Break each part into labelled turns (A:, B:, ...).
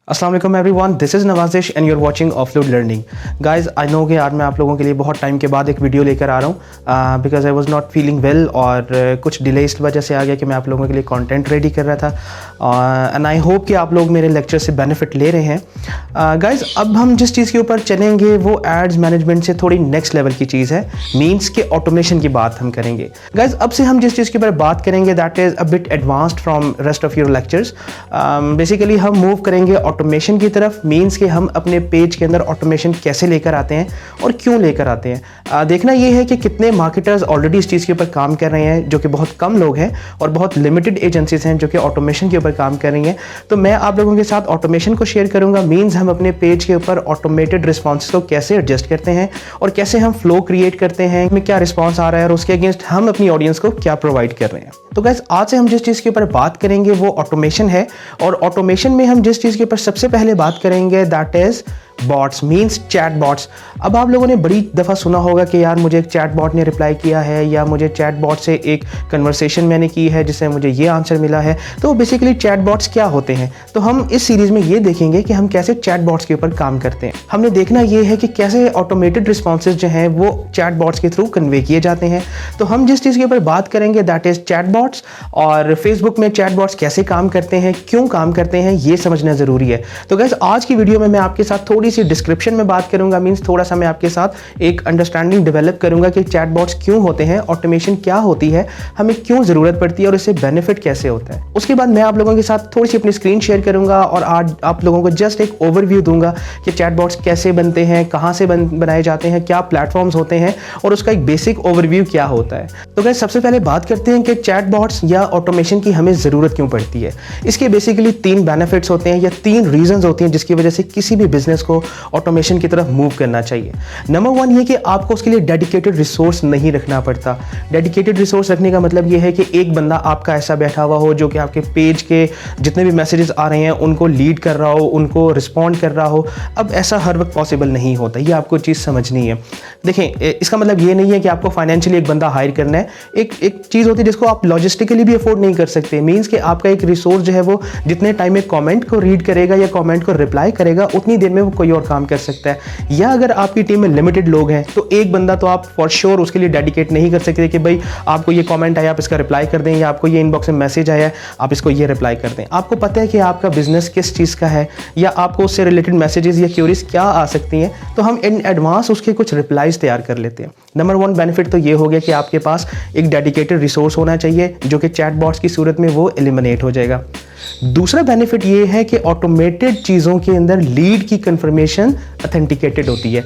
A: अस्सलाम वालेकुम everyone, this is Nawazish and you are watching offload learning. Guys I know कि आज मैं आप लोगों के लिए बहुत टाइम के बाद एक वीडियो लेकर आ रहा हूँ because I was not feeling well और कुछ डिले इस वजह से आ गया कि मैं आप लोगों के लिए कंटेंट रेडी कर रहा था एंड आई होप कि आप लोग मेरे लेक्चर से बेनिफिट ले रहे हैं। गाइस अब हम जिस चीज़ के ऊपर चलेंगे वो एड्स मैनेजमेंट से थोड़ी नेक्स्ट लेवल की चीज़ है, मीन्स के ऑटोमेशन की बात हम करेंगे। गाइस अब से हम जिस चीज़ के ऊपर बात करेंगे that is a bit advanced from rest of your lectures. Basically हम मूव करेंगे ऑटोमेशन की तरफ, मीन्स कि हम अपने पेज के अंदर ऑटोमेशन कैसे लेकर आते हैं और क्यों लेकर आते हैं। देखना ये है कि कितने मार्केटर्स ऑलरेडी इस चीज़ के ऊपर काम कर रहे हैं, जो कि बहुत कम लोग हैं, और बहुत लिमिटेड एजेंसीज हैं जो कि ऑटोमेशन के ऊपर काम कर रही हैं। तो मैं आप लोगों के साथ ऑटोमेशन को शेयर करूंगा, मीन्स हम अपने पेज के ऊपर ऑटोमेटेड रिस्पॉन्स को कैसे एडजस्ट करते हैं और कैसे हम फ्लो क्रिएट करते हैं, में क्या रिस्पॉन्स आ रहा है और उसके अगेंस्ट हम अपनी ऑडियंस को क्या प्रोवाइड कर रहे हैं। तो गाइस आज से हम जिस चीज़ के ऊपर बात करेंगे वो ऑटोमेशन है, और ऑटोमेशन में हम जिस चीज़ के ऊपर सबसे पहले बात करेंगे that is bots, means chat bots. अब आप लोगों ने बड़ी दफ़ा सुना होगा कि यार मुझे एक चैट बॉट ने रिप्लाई किया है, या मुझे चैट बॉट से एक कन्वर्सेशन मैंने की है जिससे मुझे ये आंसर मिला है। तो बेसिकली चैट बॉट्स क्या होते हैं, तो हम इस सीरीज़ में ये देखेंगे कि हम कैसे चैट बॉट्स के ऊपर काम करते हैं। हमने देखना ये है कि कैसे ऑटोमेटेड रिस्पॉन्सेज जो हैं वो चैट बॉट्स के थ्रू कन्वे किए जाते हैं। तो हम जिस चीज़ के ऊपर बात करेंगे दैट इज़ चैट बॉट्स, और फेसबुक में चैट बॉट्स कैसे काम करते हैं, क्यों काम करते हैं, ये समझना ज़रूरी है। तो गाइस आज की वीडियो में मैं आपके साथ थोड़ी सी डिस्क्रिप्शन में बात करूंगा, मींस थोड़ा सा मैं आपके साथ एक अंडरस्टैंडिंग डेवलप करूंगा कि चैट बॉट्स क्यों होते हैं, ऑटोमेशन क्या होती है, हमें क्यों ज़रूरत पड़ती है और इससे बेनिफिट कैसे होता है। उसके बाद मैं आप लोगों के साथ थोड़ी सी अपनी स्क्रीन शेयर करूंगा और आज आप लोगों को जस्ट एक ओवरव्यू दूंगा कि चैट बॉट्स कैसे बनते हैं, कहाँ से बनाए जाते हैं, क्या प्लेटफॉर्म्स होते हैं और उसका एक बेसिक ओवरव्यू क्या होता है। तो गाइस सबसे पहले बात करते हैं कि चैट बॉट्स या ऑटोमेशन की हमें ज़रूरत क्यों पड़ती है। इसके बेसिकली 3 बेनिफिट्स होते हैं या 3 रीजंस होती हैं जिसकी वजह से किसी भी बिजनेस को ऑटोमेशन की तरफ मूव करना चाहिए। नंबर 1 ये कि आपको उसके लिए डेडिकेटेड रिसोर्स नहीं रखना पड़ता। डेडिकेटेड रिसोर्स रखने का मतलब ये है कि एक बंदा आपका ऐसा बैठा हुआ हो जो कि आपके पेज के जितने भी मैसेजेस आ रहे हैं उनको लीड कर रहा हो, उनको रिस्पॉन्ड कर रहा हो। अब ऐसा हर वक्त पॉसिबल नहीं होता, ये आपको चीज़ समझनी है। देखें इसका मतलब ये नहीं है कि आपको फाइनेंशियली एक बंदा हायर करना है। एक चीज़ होती है जिसको आप लॉजिस्टिकली भी अफोर्ड नहीं कर सकते, मीन्स कि आपका एक रिसोर्स जो है वो जितने टाइम में कमेंट को रीड करेगा या कमेंट को रिप्लाई करेगा उतनी देर में वो कोई और काम कर सकता है। या अगर आपकी टीम में लिमिटेड लोग हैं तो एक बंदा तो आप फॉर श्योर उसके लिए डेडिकेट नहीं कर सकते कि भाई आपको ये कमेंट आया आप इसका रिप्लाई कर दें, या आपको ये इनबॉक्स में मैसेज आया आप इसको ये रिप्लाई कर दें। आपको पता है कि आपका बिजनेस किस चीज़ का है या आपको उससे रिलेटेड मैसेजेस या क्यूरीज क्या आ सकती हैं, तो हम इन एडवांस उसके कुछ रिप्लाईज तैयार कर लेते हैं। नंबर 1 बेनिफिट तो ये हो गया कि आपके पास एक डेडिकेटेड रिसोर्स होना चाहिए जो कि चैट बॉट्स की सूरत में वो एलिमिनेट हो जाएगा। दूसरा बेनिफिट ये है कि ऑटोमेटेड चीज़ों के अंदर लीड की कंफर्मेशन ऑथेंटिकेटेड होती है।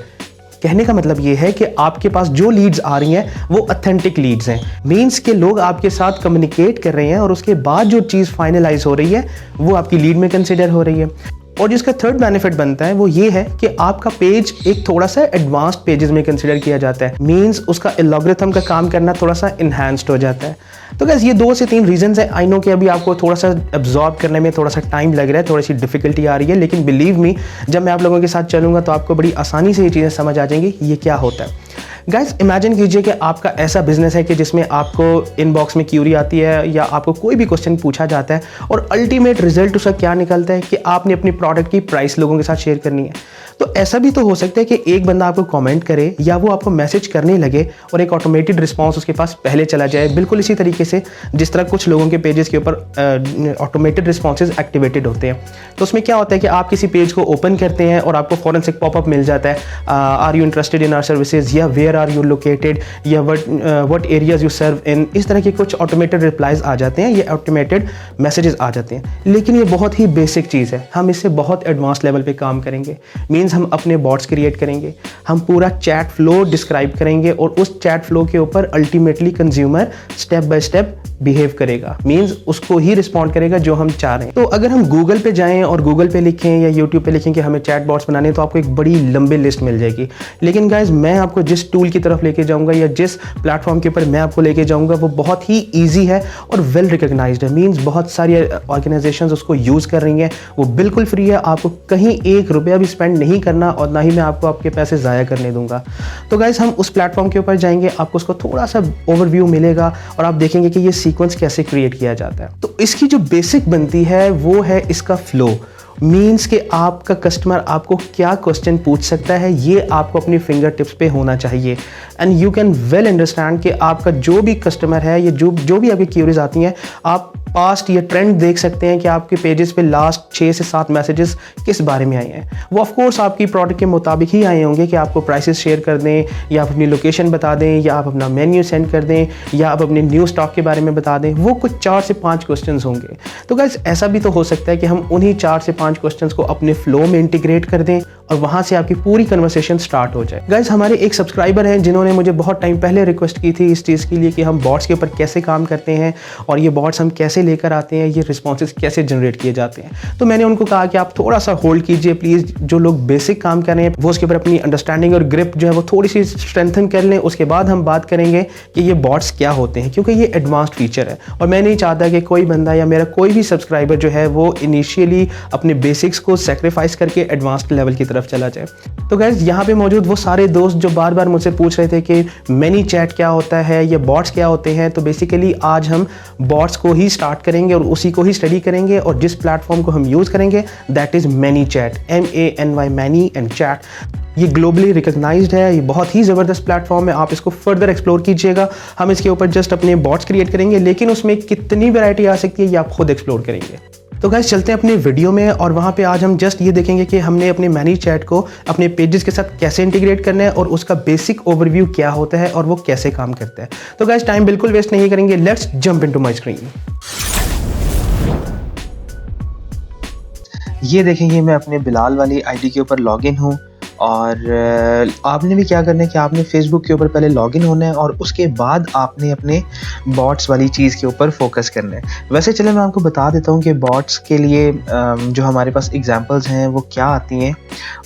A: कहने का मतलब ये है कि आपके पास जो लीड्स आ रही हैं वो ऑथेंटिक लीड्स हैं, मींस के लोग आपके साथ कम्युनिकेट कर रहे हैं और उसके बाद जो चीज़ फाइनलाइज हो रही है वो आपकी लीड में कंसिडर हो रही है। और जिसका थर्ड बेनिफिट बनता है वो ये है कि आपका पेज एक थोड़ा सा एडवांस्ड पेजेस में कंसिडर किया जाता है, मींस उसका एल्गोरिथम का काम करना थोड़ा सा इन्हांस्ड हो जाता है। तो गाइस ये 2 से 3 रीजंस है। आई नो कि अभी आपको थोड़ा सा एब्जॉर्ब करने में थोड़ा सा टाइम लग रहा है, थोड़ी सी डिफिकल्टी आ रही है, लेकिन बिलीव मी जब मैं आप लोगों के साथ चलूंगा तो आपको बड़ी आसानी से ये चीज़ें समझ आ जाएंगी ये क्या होता है। गाइस इमेजिन कीजिए कि आपका ऐसा बिजनेस है कि जिसमें आपको इनबॉक्स में क्यूरी आती है या आपको कोई भी क्वेश्चन पूछा जाता है और अल्टीमेट रिजल्ट उसका क्या निकलता है कि आपने अपनी प्रोडक्ट की प्राइस लोगों के साथ शेयर करनी है। तो ऐसा भी तो हो सकता है कि एक बंदा आपको कमेंट करे या वो आपको मैसेज करने लगे और एक ऑटोमेटेड रिस्पांस उसके पास पहले चला जाए, बिल्कुल इसी तरीके से जिस तरह कुछ लोगों के पेजेस के ऊपर ऑटोमेटेड रिस्पॉन्सेज एक्टिवेटेड होते हैं। तो उसमें क्या होता है कि आप किसी पेज को ओपन करते हैं और आपको फॉरन से पॉपअप मिल जाता है, are you interested in our services, या वेयर आर यू लोकेटेड, या what areas you serve in. इस तरह के कुछ ऑटोमेटेड रिप्लाईज आ जाते हैं, ये ऑटोमेटेड मैसेजेस आ जाते हैं। लेकिन ये बहुत ही बेसिक चीज़ है, हम इससे बहुत एडवांस लेवल पे काम करेंगे। मीन्स हम अपने बॉट्स क्रिएट करेंगे, हम पूरा चैट फ्लो डिस्क्राइब करेंगे और उस चैट फ्लो के ऊपर ultimately consumer step by step behave करेगा, मींस उसको ही रिस्पॉन्ड करेगा जो हम चाह रहे हैं। तो अगर हम गूगल पे जाएं और गूगल पे लिखें या यूट्यूब पे लिखें कि हमें चैट बॉट्स बनाने हैं तो आपको एक बड़ी लंबी लिस्ट मिल जाएगी। लेकिन गाइज मैं आपको जिस टूल की तरफ लेके जाऊंगा या जिस प्लेटफॉर्म के ऊपर मैं आपको लेके जाऊंगा वो बहुत ही ईजी है और वेल रिकग्नाइज्ड है, मीन्स बहुत सारी ऑर्गेनाइजेशंस उसको यूज़ कर रही हैं, वो बिल्कुल फ्री है, आपको कहीं 1 रुपया भी स्पेंड नहीं करना और ना ही मैं आपको आपके पैसे ज़ाया करने दूंगा। तो गाइज हम उस प्लेटफॉर्म के ऊपर जाएंगे, आपको उसको थोड़ा सा ओवरव्यू मिलेगा और आप देखेंगे कि ये सीक्वेंस कैसे क्रिएट किया जाता है। तो इसकी जो बेसिक बनती है वो है इसका फ्लो, मीन्स कि आपका कस्टमर आपको क्या क्वेश्चन पूछ सकता है, ये आपको अपनी फिंगर टिप्स पे होना चाहिए। And you can well understand कि आपका जो भी कस्टमर है, ये जो भी आपकी क्यूरीज आती हैं, आप पास्ट या ट्रेंड देख सकते हैं कि आपके पेजेस पे लास्ट 6 से 7 मैसेजेस किस बारे में आए हैं। वो ऑफ कोर्स आपकी प्रोडक्ट के मुताबिक ही आए होंगे कि आपको प्राइसेस शेयर कर दें, या आप अपनी लोकेशन बता दें, या आप अपना मेन्यू सेंड कर दें, या आप अपने न्यू स्टॉक के बारे में बता दें। वो कुछ 4 से 5 क्वेश्चंस होंगे। तो गाइस ऐसा भी तो हो सकता है कि हम उन्हीं 4 से 5 क्वेश्चंस को अपने फ्लो में इंटीग्रेट कर दें और वहाँ से आपकी पूरी कन्वर्सेशन स्टार्ट हो जाए। गाइस हमारे एक सब्सक्राइबर हैं जिन्होंने मुझे बहुत टाइम पहले रिक्वेस्ट की थी इस चीज़ के लिए कि हम बॉट्स के ऊपर कैसे काम करते हैं और ये बॉट्स हम कैसे लेकर आते हैं, ये रिस्पॉन्सेज कैसे जनरेट किए जाते हैं। तो मैंने उनको कहा कि आप थोड़ा सा होल्ड कीजिए प्लीज़, जो लोग बेसिक काम कर रहे हैं वो उसके ऊपर अपनी अंडरस्टैंडिंग और ग्रिप जो है वो थोड़ी सी स्ट्रेंथन कर लें, उसके बाद हम बात करेंगे कि ये बॉट्स क्या होते हैं, क्योंकि ये एडवांस्ड फीचर है और मैं नहीं चाहता कि कोई बंदा या मेरा कोई भी सब्सक्राइबर जो है वो इनिशियली अपने बेसिक्स को सेक्रीफाइस करके एडवांस्ड लेवल की तरफ चला जाए। तो गाइस यहाँ पे मौजूद वो सारे दोस्त जो बार बार मुझसे पूछ रहे थे कि मैनी चैट क्या होता है, ये बॉट्स क्या होते हैं, तो बेसिकली आज हम बॉट्स को ही स्टार्ट करेंगे और उसी को ही स्टडी करेंगे और जिस प्लेटफॉर्म को हम यूज़ करेंगे that is many chat, MANY many and chat. ये ग्लोबली रिकग्नाइज्ड है, ये बहुत ही ज़बरदस्त प्लेटफॉर्म है, आप इसको फर्दर एक्सप्लोर कीजिएगा। हम इसके ऊपर जस्ट अपने बॉट्स क्रिएट करेंगे, लेकिन उसमें कितनी वैरायटी आ सकती है ये आप खुद एक्सप्लोर करेंगे। तो गाइस चलते हैं अपने वीडियो में और वहाँ पे आज हम जस्ट ये देखेंगे कि हमने अपने मैनी चैट को अपने पेजेस के साथ कैसे इंटीग्रेट करना है और उसका बेसिक ओवरव्यू क्या होता है और वो कैसे काम करता है। तो गाइस टाइम बिल्कुल वेस्ट नहीं करेंगे, let's jump into my screen.
B: ये देखेंगे मैं अपने बिलाल वाली आईडी के ऊपर लॉगिन हूँ और आपने भी क्या करना है कि आपने फेसबुक के ऊपर पहले लॉगिन होना है और उसके बाद आपने अपने बॉट्स वाली चीज़ के ऊपर फोकस करना है। वैसे चले मैं आपको बता देता हूँ कि बॉट्स के लिए जो हमारे पास एग्जांपल्स हैं वो क्या आती हैं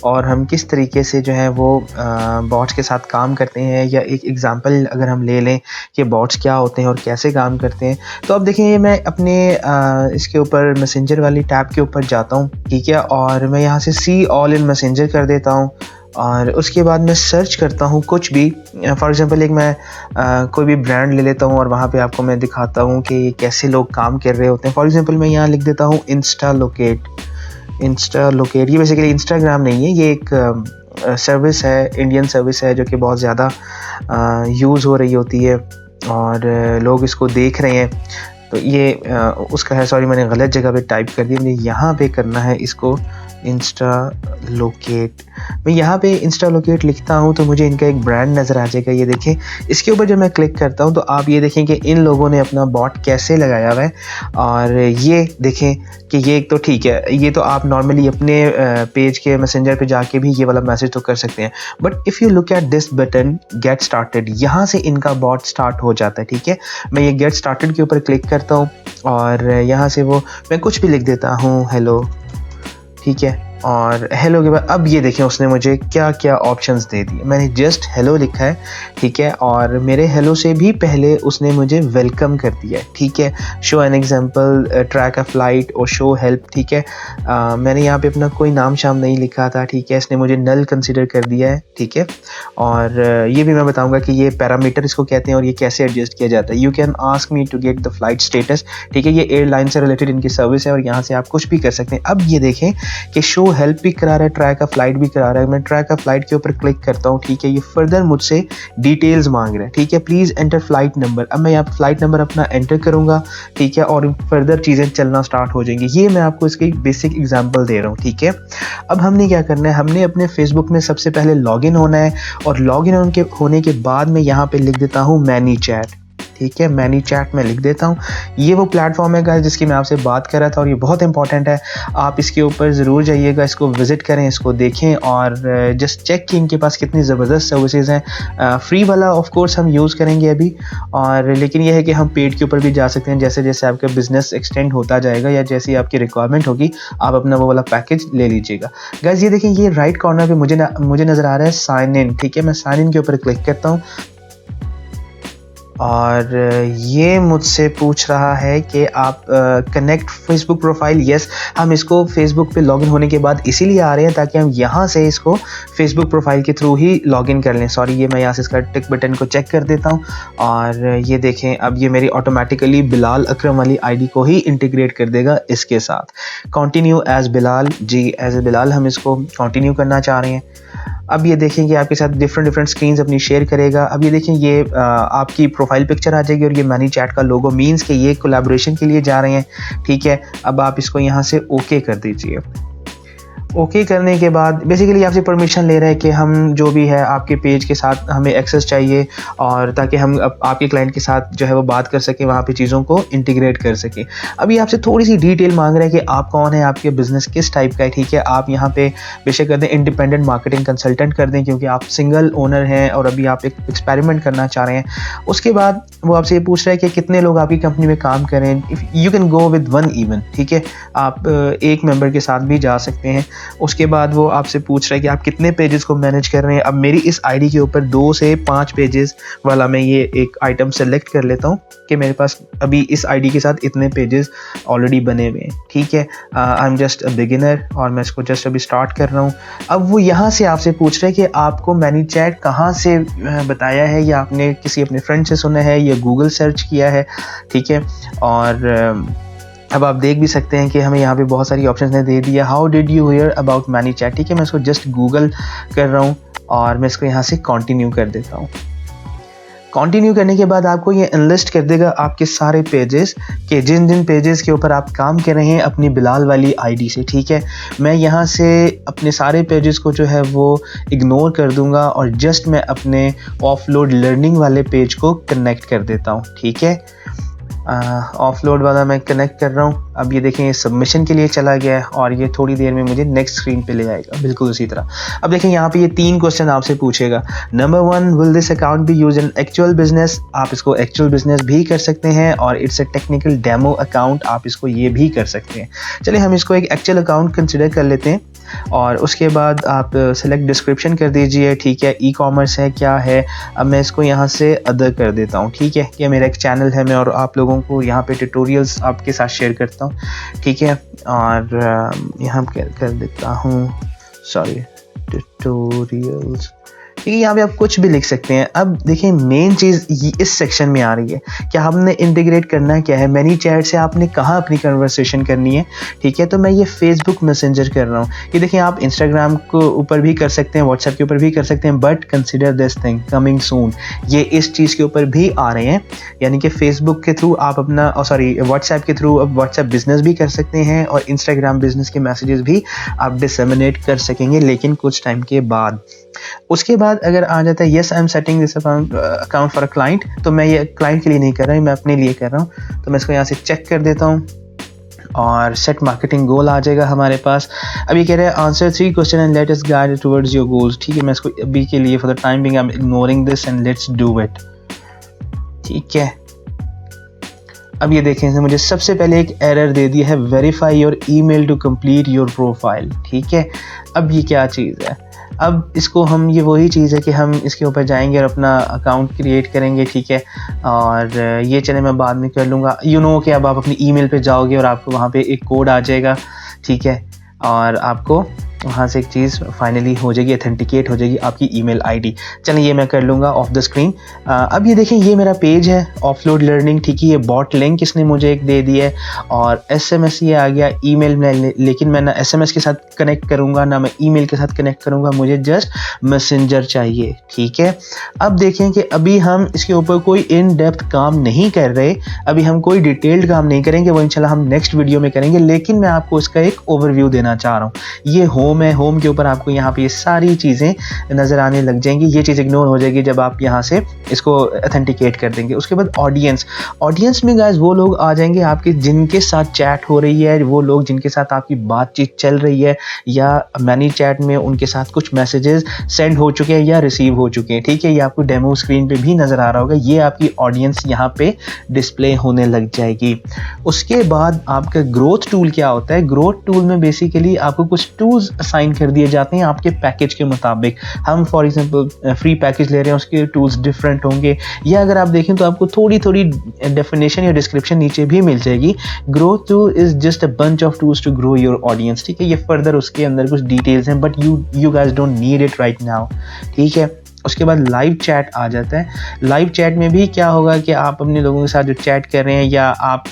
B: और हम किस तरीके से जो है वो बॉट्स के साथ काम करते हैं, या एक एग्जांपल अगर हम ले लें कि बॉट्स क्या होते हैं और कैसे काम करते हैं। तो अब देखिए मैं अपने इसके ऊपर मैसेंजर वाली टैब के ऊपर जाता हूँ, ठीक है, और मैं यहाँ से सी ऑल इन मैसेंजर कर देता हूँ और उसके बाद मैं सर्च करता हूँ कुछ भी। फॉर एग्जांपल एक मैं कोई भी ब्रांड ले लेता हूँ और वहाँ पे आपको मैं दिखाता हूँ कि कैसे लोग काम कर रहे होते हैं। फॉर एग्जांपल मैं यहाँ लिख देता हूँ इंस्टा लोकेट। ये बेसिकली इंस्टाग्राम नहीं है, ये एक सर्विस है, इंडियन सर्विस है जो कि बहुत ज़्यादा यूज़ हो रही होती है और लोग इसको देख रहे हैं। तो ये उसका है, सॉरी मैंने गलत जगह पे टाइप कर दिया, मुझे यहाँ पे करना है इसको इंस्टा लोकेट। मैं यहाँ पे इंस्टा लोकेट लिखता हूँ तो मुझे इनका एक ब्रांड नज़र आ जाएगा। ये देखें, इसके ऊपर जब मैं क्लिक करता हूँ तो आप ये देखें कि इन लोगों ने अपना बॉट कैसे लगाया हुआ है। और ये देखें कि ये एक तो ठीक है, ये तो आप नॉर्मली अपने पेज के मैसेंजर पे जाके भी ये वाला मैसेज तो कर सकते हैं, but if you look at this button get started, यहाँ से इनका बॉट स्टार्ट हो जाता है। ठीक है, मैं ये गेट स्टार्टेड के ऊपर क्लिक करता हूँ और यहाँ से वो मैं कुछ भी लिख देता हूँ, हेलो, ठीक है, और हेलो के बाद अब ये देखें उसने मुझे क्या क्या ऑप्शंस दे दिए। मैंने जस्ट हेलो लिखा है, ठीक है, और मेरे हेलो से भी पहले उसने मुझे वेलकम कर दिया है, ठीक है, show an example, track a flight और शो हेल्प, ठीक है। मैंने यहाँ पे अपना कोई नाम शाम नहीं लिखा था, ठीक है, इसने मुझे नल कंसिडर कर दिया है, ठीक है। और ये भी मैं बताऊँगा कि ये पैरामीटर इसको कहते हैं और ये कैसे एडजस्ट किया जाता है। You can ask me to get the flight status, ठीक है, ये एयरलाइन से रिलेटेड इनकी सर्विस है और यहाँ से आप कुछ भी कर सकते हैं। अब ये देखें कि शो हेल्प भी करा रहा है, ट्रैक का फ्लाइट भी करा रहा है। मैं ट्रैक का फ्लाइट के ऊपर क्लिक करता हूँ, ठीक है, ये फर्दर मुझसे डिटेल्स मांग रहा है, ठीक है, प्लीज़ एंटर फ्लाइट नंबर। अब मैं यहाँ पर फ्लाइट नंबर अपना एंटर करूँगा, ठीक है, और फर्दर चीज़ें चलना स्टार्ट हो जाएंगी। ये मैं आपको इसकी बेसिक एग्जांपल दे रहा हूँ, ठीक है। अब हमने क्या करना है, हमने अपने फेसबुक में सबसे पहले लॉगिन होना है और लॉगिन होने के बाद मैं यहाँ पे लिख देता हूँ मैनी चैट, ठीक है, मैनी चैट में लिख देता हूँ। ये वो प्लेटफॉर्म है गाइस जिसकी मैं आपसे बात कर रहा था और ये बहुत इंपॉर्टेंट है। आप इसके ऊपर ज़रूर जाइएगा, इसको विज़िट करें, इसको देखें और जस्ट चेक कि इनके पास कितनी ज़बरदस्त सर्विसेज हैं। फ्री वाला ऑफ कोर्स हम यूज़ करेंगे अभी, और लेकिन यह है कि हम पेड के ऊपर भी जा सकते हैं। जैसे जैसे आपका बिजनेस एक्सटेंड होता जाएगा या जैसी आपकी रिक्वायरमेंट होगी आप अपना वो वाला पैकेज ले लीजिएगा। गाइस ये देखें, ये राइट कॉर्नर पे मुझे नज़र आ रहा है साइन इन, ठीक है, मैं साइन इन के ऊपर क्लिक करता हूँ और ये मुझसे पूछ रहा है कि आप कनेक्ट फेसबुक प्रोफाइल। यस, हम इसको फेसबुक पे लॉगिन होने के बाद इसीलिए आ रहे हैं ताकि हम यहाँ से इसको फेसबुक प्रोफाइल के थ्रू ही लॉगिन कर लें। सॉरी, ये मैं यहाँ से इसका टिक बटन को चेक कर देता हूँ और ये देखें अब ये मेरी ऑटोमेटिकली बिलाल अकरम वाली आईडी को ही इंटीग्रेट कर देगा इसके साथ। Continue as Bilal, ji as a Bilal हम इसको कंटिन्यू करना चाह रहे हैं। अब ये देखें कि आपके साथ डिफरेंट स्क्रीन्स अपनी शेयर करेगा। अब ये देखें ये आपकी प्रोफाइल पिक्चर आ जाएगी और ये मनी चैट का लोगो, मीन्स कि ये कोलैबोरेशन के लिए जा रहे हैं। ठीक है, अब आप इसको यहाँ से ओके कर दीजिए। ओके करने के बाद बेसिकली आपसे परमिशन ले रहा है कि हम जो भी है आपके पेज के साथ हमें एक्सेस चाहिए और ताकि हम आपके क्लाइंट के साथ जो है वो बात कर सकें, वहाँ पे चीज़ों को इंटीग्रेट कर सकें। अभी आपसे थोड़ी सी डिटेल मांग रहा है कि आप कौन है, आपके बिज़नेस किस टाइप का है। ठीक है, आप यहाँ पे बेशक कर दें इंडिपेंडेंट मार्केटिंग कंसल्टेंट कर दें क्योंकि आप सिंगल ओनर हैं और अभी आप एक एक्सपेरिमेंट करना चाह रहे हैं। उसके बाद वो आपसे ये पूछ रहा है कि कितने लोग आपकी कंपनी में काम करें। If you can go with 1 even, ठीक है, आप एक मेंबर के साथ भी जा सकते हैं। उसके बाद वो आपसे पूछ रहा है कि आप कितने पेजेस को मैनेज कर रहे हैं। अब मेरी इस आईडी के ऊपर 2 से 5 पेजेस वाला मैं ये एक आइटम सेलेक्ट कर लेता हूँ कि मेरे पास अभी इस आईडी के साथ इतने पेजेस ऑलरेडी बने हुए हैं। ठीक है, I am just a beginner और मैं इसको जस्ट अभी स्टार्ट कर रहा हूँ। अब वो यहाँ से आपसे पूछ रहा है कि आपको मैनी चैट कहाँ से बताया है, या आपने किसी अपने फ्रेंड से सुना है या गूगल सर्च किया है। ठीक है, और अब आप देख भी सकते हैं कि हमें यहाँ पे बहुत सारी ऑप्शंस ने दे दिया। How did you here about money chat. ठीक है, मैं इसको जस्ट गूगल कर रहा हूँ और मैं इसको यहाँ से कंटिन्यू कर देता हूँ। कंटिन्यू करने के बाद आपको ये एनलिस्ट कर देगा आपके सारे पेजेस के जिन जिन पेजेस के ऊपर आप काम कर रहे हैं अपनी बिलाल वाली आईडी से। ठीक है, मैं यहाँ से अपने सारे पेजेस को जो है वो इग्नोर कर दूँगा और जस्ट मैं अपने ऑफलोड लर्निंग वाले पेज को कनेक्ट कर देता हूँ। ठीक है, ऑफलोड वाला मैं कनेक्ट कर रहा हूँ। अब ये देखें ये सबमिशन के लिए चला गया है और ये थोड़ी देर में मुझे नेक्स्ट स्क्रीन पे ले आएगा बिल्कुल उसी तरह। अब देखें यहाँ पे ये 3 क्वेश्चन आपसे पूछेगा। Number 1, will this account B use in actual business. आप इसको एक्चुअल बिजनेस भी कर सकते हैं और it's a technical demo account, आप इसको ये भी कर सकते हैं। चलिए हम इसको एक एक्चुअल अकाउंट कंसिडर कर लेते हैं और उसके बाद आप सेलेक्ट डिस्क्रिप्शन कर दीजिए। ठीक है, ई कॉमर्स है क्या है। अब मैं इसको यहाँ से अदर कर देता हूँ। ठीक है, ये मेरा एक चैनल है, मैं और आप लोगों को यहाँ पे ट्यूटोरियल्स आपके साथ शेयर करता हूँ। ठीक है, और यहाँ कर देता हूँ सॉरी ट्यूटोरियल्स। ठीक है, यहाँ पे आप कुछ भी लिख सकते हैं। अब देखिए मेन चीज़ इस सेक्शन में आ रही है कि हमने इंटीग्रेट करना क्या है। मैनी चैट से आपने कहाँ अपनी कन्वर्सेशन करनी है। ठीक है, तो मैं ये फेसबुक मैसेंजर कर रहा हूँ। ये देखिए आप इंस्टाग्राम को ऊपर भी कर सकते हैं, व्हाट्सएप के ऊपर भी कर सकते हैं, but consider this thing coming soon, ये इस चीज़ के ऊपर भी आ रहे हैं। यानी कि फेसबुक के थ्रू आप अपना व्हाट्सएप के थ्रू अब व्हाट्सएप बिजनेस भी कर सकते हैं और इंस्टाग्राम बिजनेस के मैसेजेस भी आप डिसमिनेट कर सकेंगे, लेकिन कुछ टाइम के बाद। उसके बाद अगर आ जाता है yes I am setting this account for a client, तो मैं ये क्लाइंट के लिए नहीं कर रहा हूँ, मैं अपने लिए कर रहा हूँ। तो मैं इसको यहाँ से चेक कर देता हूँ और सेट मार्केटिंग गोल आ जाएगा हमारे पास। अब ये कह रहे हैं answer 3 question and let us guide towards your goals. ठीक है, मैं इसको अभी के लिए for the time being I am ignoring this and let's do it. ठीक है, अब ये देखें मुझे सबसे पहले एक एरर दे दिया है, verify your email to complete your profile. ठीक है, अब ये क्या चीज़ है। अब इसको हम ये वही चीज़ है कि हम इसके ऊपर जाएंगे और अपना अकाउंट क्रिएट करेंगे। ठीक है, और ये चले मैं बाद में कर लूँगा। यू नो कि अब आप अपनी ईमेल पे जाओगे और आपको वहाँ पे एक कोड आ जाएगा। ठीक है, और आपको वहाँ से एक चीज़ फाइनली हो जाएगी, ऑथेंटिकेट हो जाएगी आपकी ईमेल आईडी। चलिए ये मैं कर लूँगा ऑफ द स्क्रीन। अब ये देखें ये मेरा पेज है ऑफलोड लर्निंग। ठीक है, ये बॉट लिंक इसने मुझे एक दे दिया है और SMS ये आ गया ईमेल में, लेकिन मैं ना SMS के साथ कनेक्ट करूँगा ना मैं ईमेल के साथ कनेक्ट करूँगा, मुझे जस्ट मैसेंजर चाहिए। ठीक है, अब देखें कि अभी हम इसके ऊपर कोई इन डेप्थ काम नहीं कर रहे, अभी हम कोई डिटेल्ड काम नहीं करेंगे, वो इंशाल्लाह हम नेक्स्ट वीडियो में करेंगे, लेकिन मैं आपको इसका एक ओवरव्यू देना चाह रहा हूँ। ये होम है, होम के ऊपर आपको यहाँ पे ये सारी चीज़ें नज़र आने लग जाएंगी। ये चीज़ इग्नोर हो जाएगी जब आप यहाँ से इसको ऑथेंटिकेट कर देंगे। उसके बाद ऑडियंस में गाइस वो लोग आ जाएंगे आपके जिनके साथ चैट हो रही है, वो लोग जिनके साथ आपकी बातचीत चल रही है या मैनी चैट में उनके साथ कुछ मैसेजेस सेंड हो चुके हैं या रिसीव हो चुके हैं। ठीक है, ये आपको डेमो स्क्रीन पे भी नज़र आ रहा होगा, ये आपकी ऑडियंस यहाँ पे डिस्प्ले होने लग जाएगी। उसके बाद आपका ग्रोथ टूल क्या होता है। ग्रोथ टूल में बेसिकली आपको कुछ टूल्स असाइन कर दिए जाते हैं आपके पैकेज के मुताबिक। हम फॉर एग्जांपल फ्री पैकेज ले रहे हैं, उसके टूल्स डिफरेंट होंगे, या अगर आप देखें तो आपको थोड़ी थोड़ी डेफिनेशन या डिस्क्रिप्शन नीचे भी मिल जाएगी। Grow tool is just a bunch of tools to grow your audience, ठीक है। ये फर्दर उसके अंदर कुछ डिटेल्स हैं, but you guys don't need it right now, ठीक है। उसके बाद लाइव चैट आ जाता है। लाइव चैट में भी क्या होगा कि आप अपने लोगों के साथ जो चैट कर रहे हैं, या आप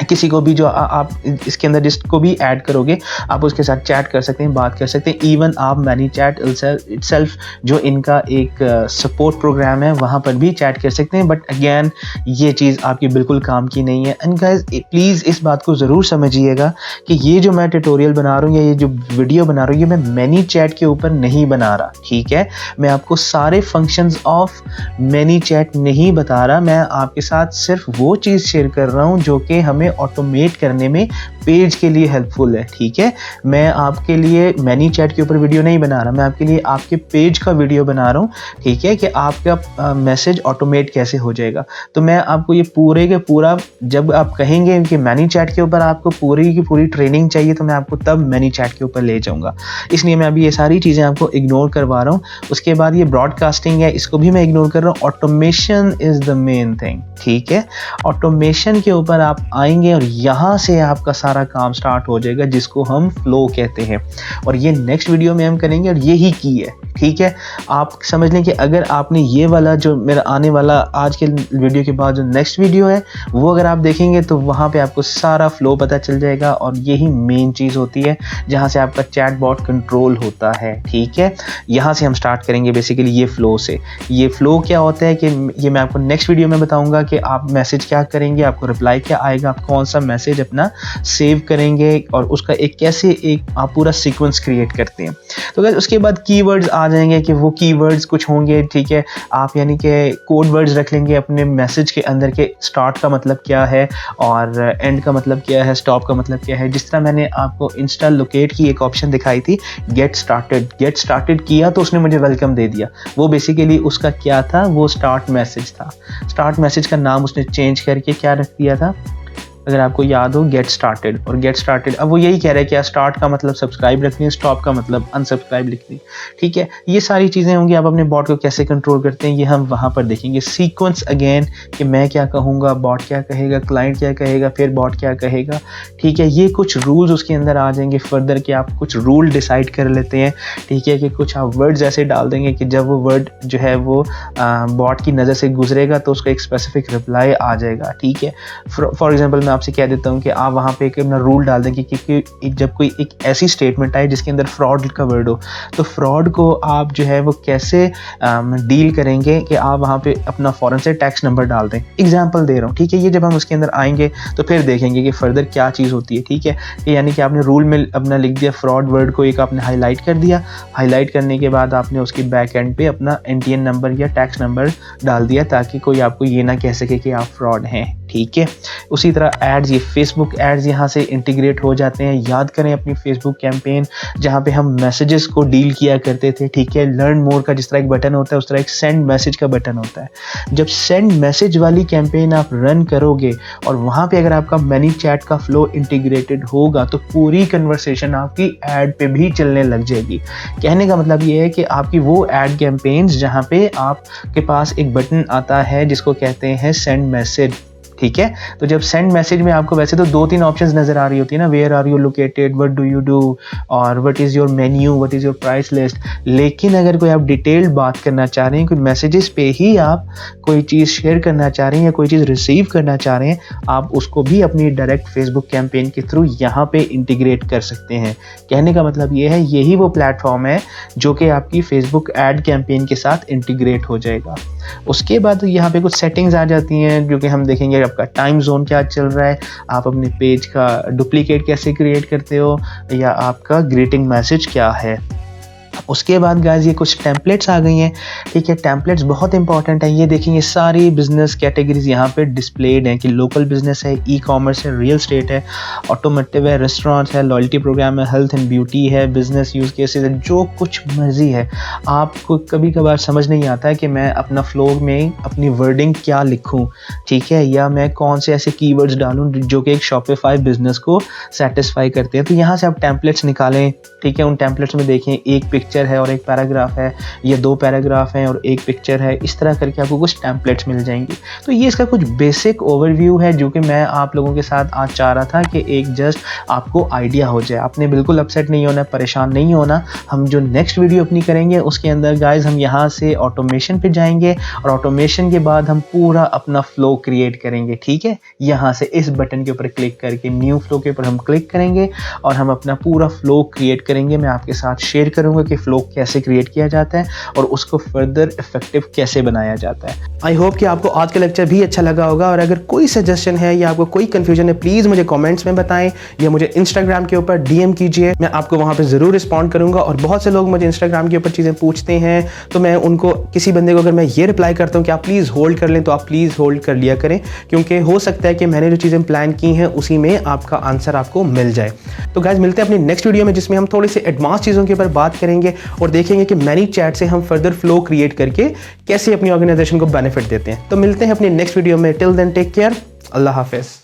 B: किसी को भी जो आप इसके अंदर जिसको भी ऐड करोगे आप उसके साथ चैट कर सकते हैं, बात कर सकते हैं। इवन आप मैनी चैट इटसेल्फ जो इनका एक सपोर्ट प्रोग्राम है वहाँ पर भी चैट कर सकते हैं, बट अगेन ये चीज़ आपकी बिल्कुल काम की नहीं है। एंड गाइस प्लीज़ इस बात को ज़रूर समझिएगा कि ये जो मैं ट्यूटोरियल बना रहा हूँ या ये जो वीडियो बना रहा हूँ, ये मैं मैनी चैट के ऊपर नहीं बना रहा, ठीक है। मैं आपको सारे फंक्शंस ऑफ मैनी चैट नहीं बता रहा, मैं आपके साथ सिर्फ वो चीज़ शेयर कर रहा हूँ जो कि हमें ऑटोमेट करने में पेज के लिए हेल्पफुल है, ठीक है। मैं आपके लिए मैनी चैट के ऊपर वीडियो नहीं बना रहा, मैं आपके लिए आपके पेज का वीडियो बना रहा हूँ, ठीक है, कि आपका मैसेज ऑटोमेट कैसे हो जाएगा। तो मैं आपको ये पूरे के पूरा, जब आप कहेंगे कि मैनी चैट के ऊपर आपको पूरी की पूरी ट्रेनिंग चाहिए, तो मैं आपको तब मैनी चैट के ऊपर ले जाऊँगा। इसलिए मैं अभी ये सारी चीज़ें आपको इग्नोर करवा रहा हूँ। उसके बाद ये ब्रॉडकास्टिंग है, इसको भी मैं इग्नोर कर रहा हूँ। Automation is the main thing, ठीक है। ऑटोमेशन के ऊपर आप आएंगे और यहाँ से आपका सारा काम स्टार्ट हो जाएगा, जिसको हम फ्लो कहते हैं, और ये नेक्स्ट वीडियो में हम करेंगे, और यही की है, ठीक है। आप समझ लें कि अगर आपने ये वाला जो मेरा आने वाला आज के वीडियो के बाद जो नेक्स्ट वीडियो है वो अगर आप देखेंगे तो वहाँ पे आपको सारा फ्लो पता चल जाएगा, और यही मेन चीज़ होती है जहाँ से आपका चैट बॉट कंट्रोल होता है, ठीक है। यहाँ से हम स्टार्ट करेंगे बेसिकली ये फ्लो से। ये फ्लो क्या होता है कि ये मैं आपको नेक्स्ट वीडियो में बताऊँगा कि आप मैसेज क्या करेंगे, आपको रिप्लाई क्या आएगा, आप कौन सा मैसेज अपना सेव करेंगे, और उसका एक कैसे एक आप पूरा सीक्वेंस क्रिएट करते हैं। तो गाइस उसके बाद कीवर्ड्स आ जाएंगे कि वो कीवर्ड्स कुछ होंगे, ठीक है। आप यानी कि कोड वर्ड्स रख लेंगे अपने मैसेज के अंदर के स्टार्ट का मतलब क्या है और एंड का मतलब क्या है, स्टॉप का मतलब क्या है। जिस तरह मैंने आपको इंस्टा लोकेट की एक ऑप्शन दिखाई थी, गेट स्टार्टेड किया तो उसने मुझे वेलकम दे दिया। वो बेसिकली उसका क्या था, वो स्टार्ट मैसेज था। स्टार्ट मैसेज का नाम उसने चेंज करके क्या रख दिया था, अगर आपको याद हो, गेट स्टार्टेड। और गेट स्टार्टेड अब वो यही कह रहा है कि स्टार्ट का मतलब सब्सक्राइब रखनी है, स्टॉप का मतलब अनसब्सक्राइब लिखनी है, ठीक है। ये सारी चीज़ें होंगी। आप अपने बॉट को कैसे कंट्रोल करते हैं ये हम वहाँ पर देखेंगे। सीक्वेंस अगेन कि मैं क्या कहूँगा, बॉट क्या कहेगा, क्लाइंट क्या कहेगा, फिर बॉट क्या कहेगा, ठीक है। ये कुछ रूल्स उसके अंदर आ जाएंगे फर्दर कि आप कुछ रूल डिसाइड कर लेते हैं, ठीक है, कि कुछ आप वर्ड्स ऐसे डाल देंगे कि जब वो वर्ड जो है वो बॉट की नज़र से गुजरेगा तो उसका एक स्पेसिफिक रिप्लाई आ जाएगा, ठीक है। फॉर एग्जाम्पल आपसे कह देता हूं कि आप वहां पे एक अपना रूल डाल दें कि जब कोई एक ऐसी स्टेटमेंट आए जिसके अंदर फ्रॉड का वर्ड हो, तो फ्रॉड को आप जो है वो कैसे डील करेंगे कि आप वहां पे अपना फौरन से टैक्स नंबर डाल दें। एग्जांपल दे रहा हूं, ठीक है। ये जब हम उसके अंदर आएंगे तो फिर देखेंगे कि फर्दर क्या चीज़ होती है, ठीक है। यानी कि आपने रूल में अपना लिख दिया फ्रॉड वर्ड को, एक आपने हाईलाइट कर दिया। हाईलाइट करने के बाद आपने उसकी बैक एंड पे अपना NTN नंबर या टैक्स नंबर डाल दिया, ताकि कोई आपको ये ना कह सके कि आप फ्रॉड हैं, ठीक है। उसी तरह एड्स, ये फेसबुक एड्स यहाँ से इंटीग्रेट हो जाते हैं। याद करें अपनी फेसबुक कैंपेन जहाँ पे हम मैसेजेस को डील किया करते थे, ठीक है। लर्न मोर का जिस तरह एक बटन होता है उस तरह एक सेंड मैसेज का बटन होता है। जब सेंड मैसेज वाली कैंपेन आप रन करोगे और वहाँ पे अगर आपका मैनी चैट का फ्लो इंटीग्रेटेड होगा तो पूरी कन्वर्सेशन आपकी एड पे भी चलने लग जाएगी। कहने का मतलब ये है कि आपकी वो एड कैंपेन्स जहाँ पे आपके पास एक बटन आता है जिसको कहते हैं सेंड मैसेज, ठीक है। तो जब सेंड मैसेज में आपको वैसे तो 2-3 ऑप्शंस नजर आ रही होती है ना, where are you located, what do you do, और what is your menu, what is your price list. लेकिन अगर कोई आप डिटेल्ड बात करना चाह रहे हैं, कोई मैसेजेस पे ही आप कोई चीज़ शेयर करना चाह रहे हैं या कोई चीज़ रिसीव करना चाह रहे हैं, आप उसको भी अपनी डायरेक्ट फेसबुक कैंपेन के थ्रू यहाँ पे इंटीग्रेट कर सकते हैं। कहने का मतलब ये है, यही वो प्लेटफॉर्म है जो कि आपकी फेसबुक एड कैंपेन के साथ इंटीग्रेट हो जाएगा। उसके बाद यहाँ पे कुछ सेटिंग्स आ जाती हैं जो कि हम देखेंगे। आपका टाइम जोन क्या चल रहा है, आप अपने पेज का डुप्लीकेट कैसे क्रिएट करते हो, या आपका ग्रीटिंग मैसेज क्या है। उसके बाद गाइस ये कुछ टेम्पलेट्स आ गई हैं, ठीक है। टेम्पलेट्स बहुत इंपॉर्टेंट है। ये देखें, ये सारी बिजनेस कैटेगरीज यहाँ पे डिस्प्लेड हैं कि लोकल बिजनेस है, ई कॉमर्स है, रियल स्टेट है, ऑटोमोटिव है, रेस्टोरेंट है, लॉयल्टी प्रोग्राम है, हेल्थ एंड ब्यूटी है, बिजनेस यूज़ केसेस है, जो कुछ मर्जी है। आपको कभी कभार समझ नहीं आता है कि मैं अपना फ्लो में अपनी वर्डिंग क्या लिखूँ, ठीक है, या मैं कौन से ऐसे कीवर्ड्स डालूँ जो कि एक शॉपिफाई बिजनेस को सेटिस्फाई करते हैं। तो यहाँ से आप टेम्पलेट्स निकालें, ठीक है। उन टेम्पलेट्स में देखें, एक पिक्चर है और एक पैराग्राफ है, या 2 पैराग्राफ हैं और एक पिक्चर है, इस तरह करके आपको कुछ टेम्पलेट्स मिल जाएंगे। तो ये इसका कुछ बेसिक ओवरव्यू है जो कि मैं आप लोगों के साथ आज चाह रहा था कि एक जस्ट आपको आइडिया हो जाए। आपने बिल्कुल अपसेट नहीं होना, परेशान नहीं होना। हम जो नेक्स्ट वीडियो अपनी करेंगे उसके अंदर गाइज हम यहाँ से ऑटोमेशन पे जाएंगे और ऑटोमेशन के बाद हम पूरा अपना फ्लो क्रिएट करेंगे, ठीक है। यहाँ से इस बटन के ऊपर क्लिक करके न्यू फ्लो के ऊपर हम क्लिक करेंगे और हम अपना पूरा फ्लो क्रिएट करेंगे। मैं आपके साथ शेयर करूंगा कि फ्लो कैसे क्रिएट किया जाता है और उसको फर्दर इफेक्टिव कैसे बनाया जाता है।
A: आई होप कि आपको आज का लेक्चर भी अच्छा लगा होगा, और अगर कोई सजेशन है या आपको कोई कंफ्यूजन है प्लीज़ मुझे कमेंट्स में बताएं या मुझे इंस्टाग्राम के ऊपर डीएम कीजिए, मैं आपको वहाँ पे ज़रूर रिस्पॉन्ड करूँगा। और बहुत से लोग मुझे इंस्टाग्राम के ऊपर चीज़ें पूछते हैं, तो मैं उनको किसी बंदे को अगर मैं ये रिप्लाई करता हूँ कि आप प्लीज़ होल्ड कर लें, तो आप प्लीज़ होल्ड कर लिया करें, क्योंकि हो सकता है कि मैंने जो चीज़ें प्लान की हैं उसी में आपका आंसर आपको मिल जाए। तो गाइस मिलते हैं अपनी नेक्स्ट वीडियो में, जिसमें हम थोड़ी सी एडवांस चीज़ों के ऊपर बात करेंगे और देखेंगे कि मैनी चैट से हम फर्दर फ्लो क्रिएट करके कैसे अपनी ऑर्गेनाइजेशन को बेनिफिट देते हैं। तो मिलते हैं अपनी नेक्स्ट वीडियो में। टिल देन टेक केयर, अल्लाह हाफिज़।